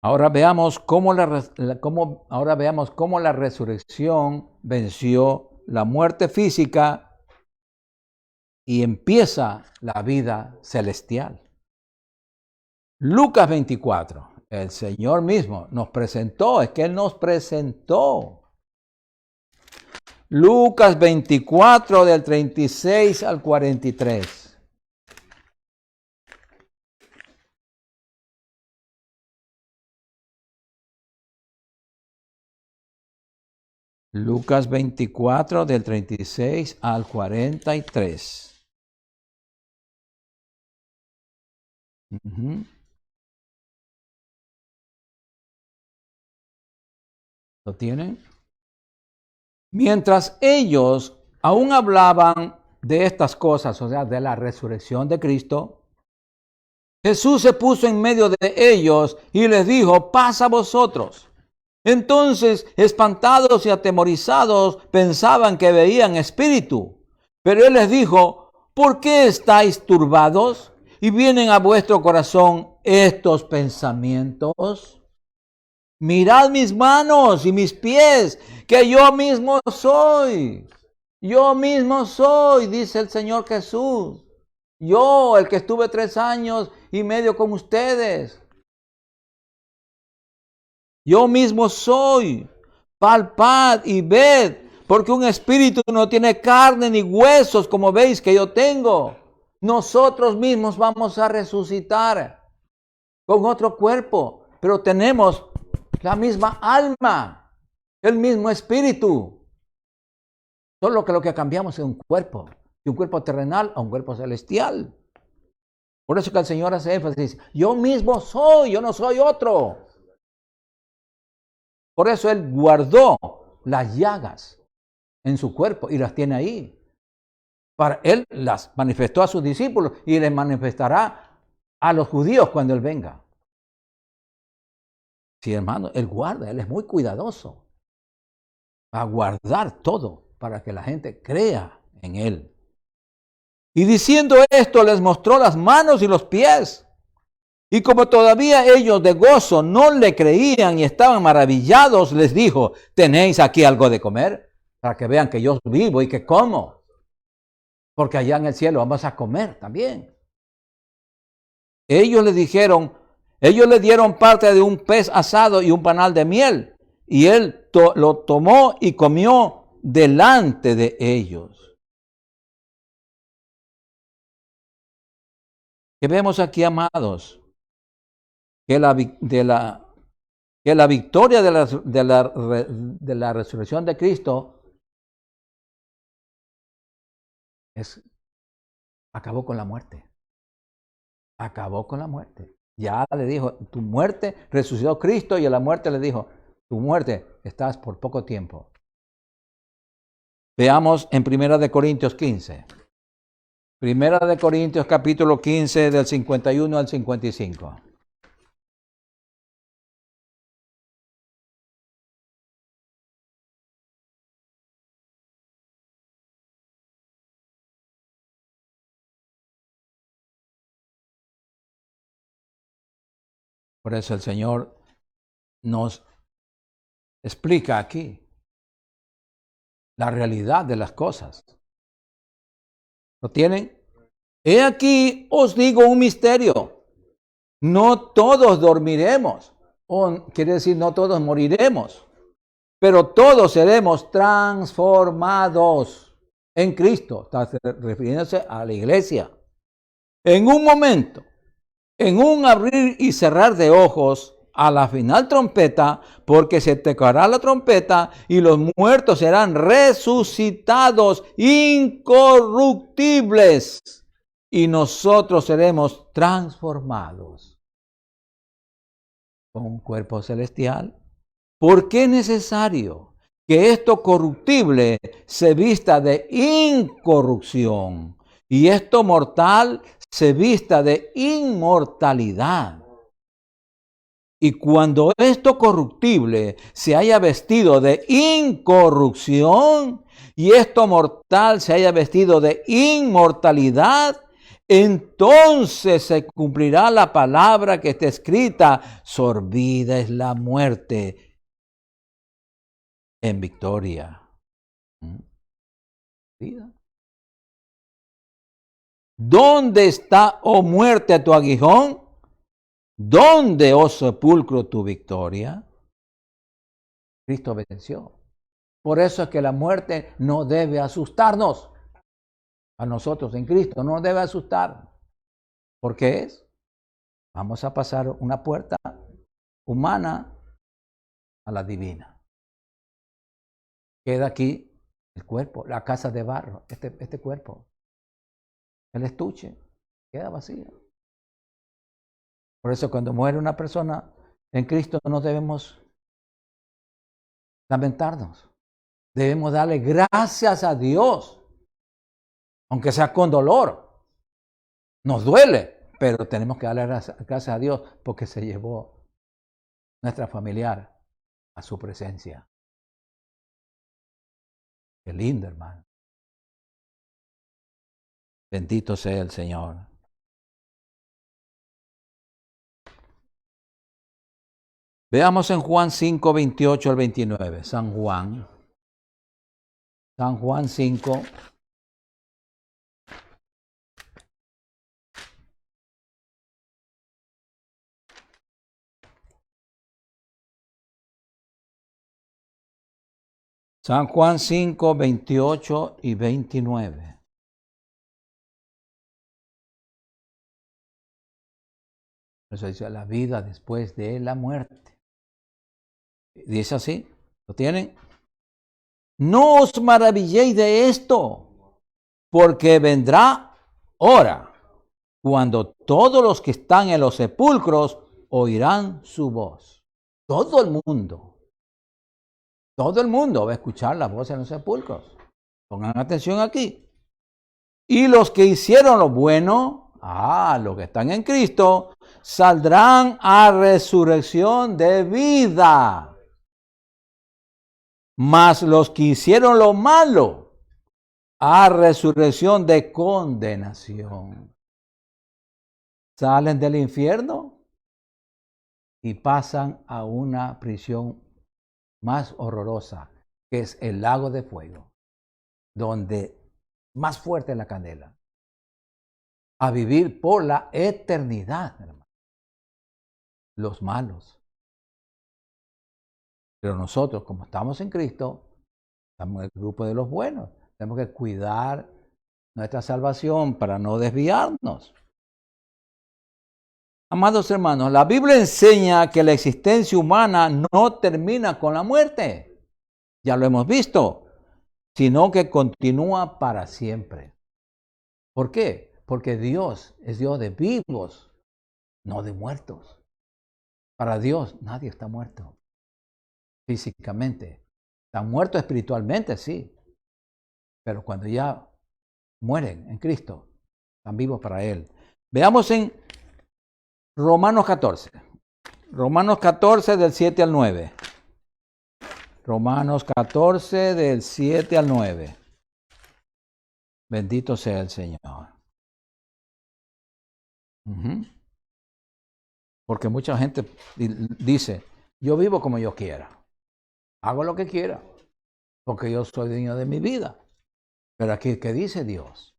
Ahora veamos cómo la resurrección venció la muerte física y empieza la vida celestial. Lucas 24, el Señor mismo nos presentó, es que Él nos presentó. Lucas 24 del 36 al 43. Lucas 24 del 36 al 43. ¿Lo tienen? Mientras ellos aún hablaban de estas cosas, o sea, de la resurrección de Cristo, Jesús se puso en medio de ellos y les dijo, paz a vosotros. Entonces, espantados y atemorizados, pensaban que veían espíritu. Pero Él les dijo, ¿por qué estáis turbados y vienen a vuestro corazón estos pensamientos? Mirad mis manos y mis pies, que yo mismo soy. Yo mismo soy, dice el Señor Jesús. Yo, el que estuve 3 años y medio con ustedes. Yo mismo soy. Palpad y ved, porque un espíritu no tiene carne ni huesos, como veis que yo tengo. Nosotros mismos vamos a resucitar con otro cuerpo, pero tenemos la misma alma, el mismo espíritu. Solo que lo que cambiamos es un cuerpo, de un cuerpo terrenal a un cuerpo celestial. Por eso que el Señor hace énfasis, yo mismo soy, yo no soy otro. Por eso Él guardó las llagas en su cuerpo y las tiene ahí. Él las manifestó a sus discípulos y les manifestará a los judíos cuando Él venga. Sí, hermano, Él guarda, Él es muy cuidadoso. Va a guardar todo para que la gente crea en Él. Y diciendo esto, les mostró las manos y los pies. Y como todavía ellos de gozo no le creían y estaban maravillados, les dijo, ¿tenéis aquí algo de comer? Para que vean que yo vivo y que como. Porque allá en el cielo vamos a comer también. Ellos le dieron parte de un pez asado y un panal de miel. Y él lo tomó y comió delante de ellos. ¿Qué vemos aquí, amados? Que la victoria de la resurrección de Cristo acabó con la muerte. Acabó con la muerte. Ya le dijo, tu muerte, resucitó Cristo y a la muerte le dijo, tu muerte estás por poco tiempo. Veamos en 1 Corintios 15. 1 Corintios capítulo 15 del 51 al 55. Por eso el Señor nos explica aquí la realidad de las cosas. ¿Lo tienen? He aquí os digo un misterio. No todos dormiremos. O quiere decir, no todos moriremos. Pero todos seremos transformados en Cristo. Está refiriéndose a la iglesia. En un momento, en un abrir y cerrar de ojos, a la final trompeta, porque se tocará la trompeta y los muertos serán resucitados incorruptibles y nosotros seremos transformados con un cuerpo celestial. ¿Por qué es necesario que esto corruptible se vista de incorrupción y esto mortal se vista de inmortalidad? Y cuando esto corruptible se haya vestido de incorrupción, y esto mortal se haya vestido de inmortalidad, entonces se cumplirá la palabra que está escrita: sorbida es la muerte en victoria. Vida. ¿Dónde está, oh muerte, tu aguijón? ¿Dónde, oh sepulcro, tu victoria? Cristo venció. Por eso es que la muerte no debe asustarnos. A nosotros en Cristo no nos debe asustar. ¿Por qué es? Vamos a pasar una puerta humana a la divina. Queda aquí el cuerpo, la casa de barro, este cuerpo. El estuche queda vacío. Por eso cuando muere una persona en Cristo no debemos lamentarnos. Debemos darle gracias a Dios, aunque sea con dolor. Nos duele, pero tenemos que darle gracias a Dios porque se llevó nuestra familiar a su presencia. Qué lindo, hermano. Bendito sea el Señor. Veamos en Juan 5, 28 al 29. San Juan 5. San Juan 5, 28 y 29. Eso dice la vida después de la muerte. Dice así, ¿lo tienen? No os maravilléis de esto, porque vendrá hora cuando todos los que están en los sepulcros oirán su voz. Todo el mundo va a escuchar la voz en los sepulcros. Pongan atención aquí. Y los que hicieron lo bueno, los que están en Cristo, saldrán a resurrección de vida. Mas los que hicieron lo malo, a resurrección de condenación. Salen del infierno y pasan a una prisión más horrorosa, que es el lago de fuego, donde más fuerte es la candela. A vivir por la eternidad, hermano. Los malos. Pero nosotros, como estamos en Cristo, estamos en el grupo de los buenos. Tenemos que cuidar nuestra salvación para no desviarnos. Amados hermanos, la Biblia enseña que la existencia humana no termina con la muerte. Ya lo hemos visto. Sino que continúa para siempre. ¿Por qué? Porque Dios es Dios de vivos, no de muertos. Para Dios nadie está muerto. Físicamente. Están muertos espiritualmente, sí. Pero cuando ya mueren en Cristo, están vivos para Él. Veamos en Romanos 14. Romanos 14 del 7 al 9. Romanos 14 del 7 al 9. Bendito sea el Señor. Porque mucha gente dice, yo vivo como yo quiera. Hago lo que quiera, porque yo soy dueño de mi vida. Pero aquí, ¿qué dice Dios?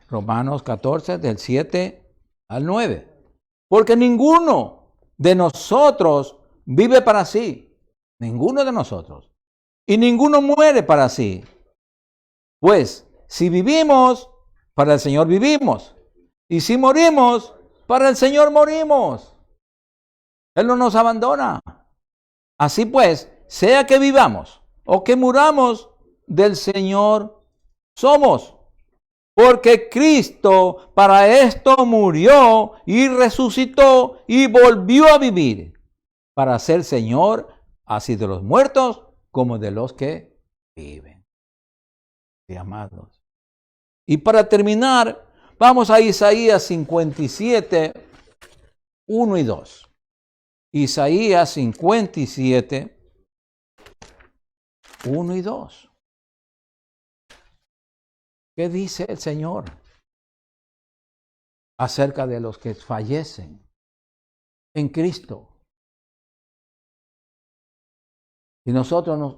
Romanos 14, del 7 al 9. Porque ninguno de nosotros vive para sí. Ninguno de nosotros. Y ninguno muere para sí. Pues, si vivimos, para el Señor vivimos. Y si morimos, para el Señor morimos. Él no nos abandona. Así pues, sea que vivamos o que muramos, del Señor somos. Porque Cristo para esto murió y resucitó y volvió a vivir, para ser Señor así de los muertos como de los que viven. Sí, amados. Y para terminar, vamos a Isaías 57, 1 y 2. Isaías 57, 1 y 2. ¿Qué dice el Señor acerca de los que fallecen en Cristo? Y nosotros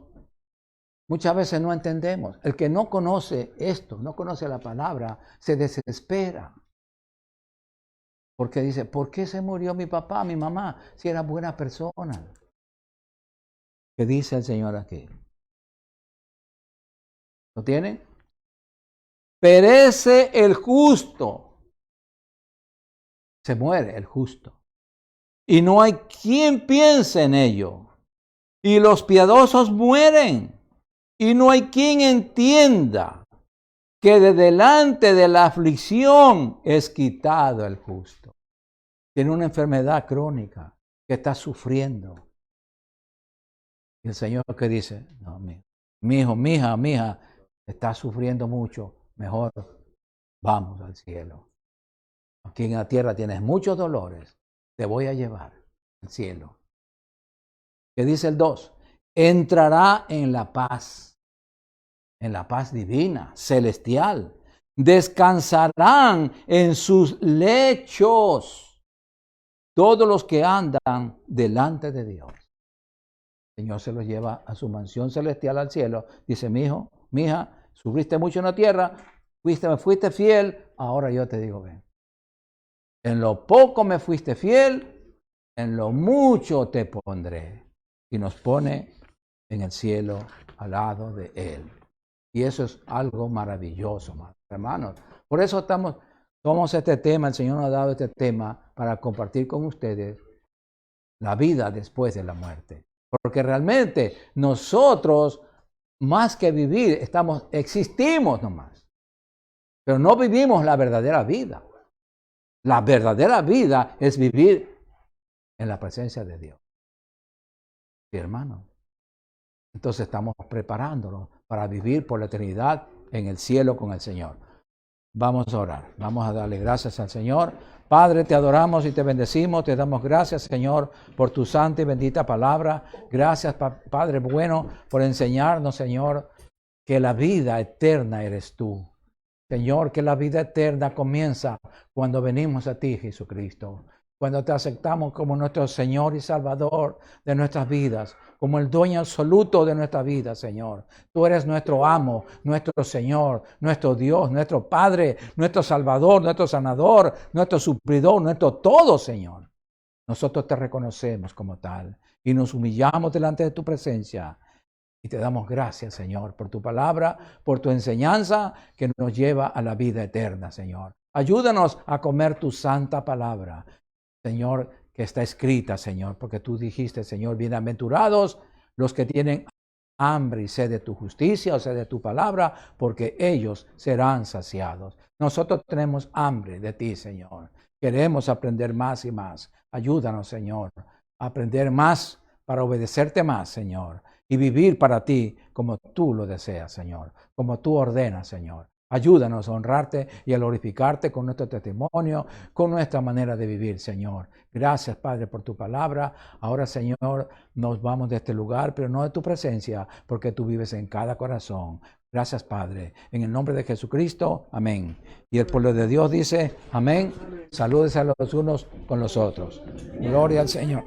muchas veces no entendemos. El que no conoce esto, no conoce la palabra, se desespera. Porque dice, ¿por qué se murió mi papá, mi mamá, si era buena persona? ¿Qué dice el Señor aquí? ¿Lo tienen? Perece el justo. Se muere el justo. Y no hay quien piense en ello. Y los piadosos mueren. Y no hay quien entienda que de delante de la aflicción es quitado el justo. Tiene una enfermedad crónica que está sufriendo. Y el Señor que dice, no, mi hijo, mi hija, está sufriendo mucho. Mejor vamos al cielo. Aquí en la tierra tienes muchos dolores. Te voy a llevar al cielo. ¿Qué dice el 2? Entrará en la paz divina, celestial. Descansarán en sus lechos todos los que andan delante de Dios. El Señor se los lleva a su mansión celestial al cielo. Dice, mi hijo, mi hija, sufriste mucho en la tierra, me fuiste fiel, ahora yo te digo, ven. En lo poco me fuiste fiel, en lo mucho te pondré. Y nos pone en el cielo al lado de Él. Y eso es algo maravilloso, hermanos. Por eso tomamos este tema, el Señor nos ha dado este tema para compartir con ustedes la vida después de la muerte. Porque realmente nosotros, más que vivir, existimos nomás. Pero no vivimos la verdadera vida. La verdadera vida es vivir en la presencia de Dios. Sí, hermano. Entonces estamos preparándonos para vivir por la eternidad en el cielo con el Señor. Vamos a orar, vamos a darle gracias al Señor. Padre, te adoramos y te bendecimos, te damos gracias, Señor, por tu santa y bendita palabra. Gracias, Padre bueno, por enseñarnos, Señor, que la vida eterna eres tú. Señor, que la vida eterna comienza cuando venimos a ti, Jesucristo. Cuando te aceptamos como nuestro Señor y Salvador de nuestras vidas, como el dueño absoluto de nuestra vida, Señor. Tú eres nuestro amo, nuestro Señor, nuestro Dios, nuestro Padre, nuestro Salvador, nuestro sanador, nuestro suplidor, nuestro todo, Señor. Nosotros te reconocemos como tal y nos humillamos delante de tu presencia. Y te damos gracias, Señor, por tu palabra, por tu enseñanza que nos lleva a la vida eterna, Señor. Ayúdanos a comer tu santa palabra, Señor, que está escrita, Señor, porque tú dijiste, Señor, bienaventurados los que tienen hambre y sed de tu justicia o sed de tu palabra, porque ellos serán saciados. Nosotros tenemos hambre de ti, Señor. Queremos aprender más y más. Ayúdanos, Señor, a aprender más para obedecerte más, Señor, y vivir para ti como tú lo deseas, Señor, como tú ordenas, Señor. Ayúdanos a honrarte y a glorificarte con nuestro testimonio, con nuestra manera de vivir, Señor. Gracias, Padre, por tu palabra. Ahora, Señor, nos vamos de este lugar, pero no de tu presencia, porque tú vives en cada corazón. Gracias, Padre. En el nombre de Jesucristo, amén. Y el pueblo de Dios dice, amén. Salúdense a los unos con los otros. Gloria al Señor.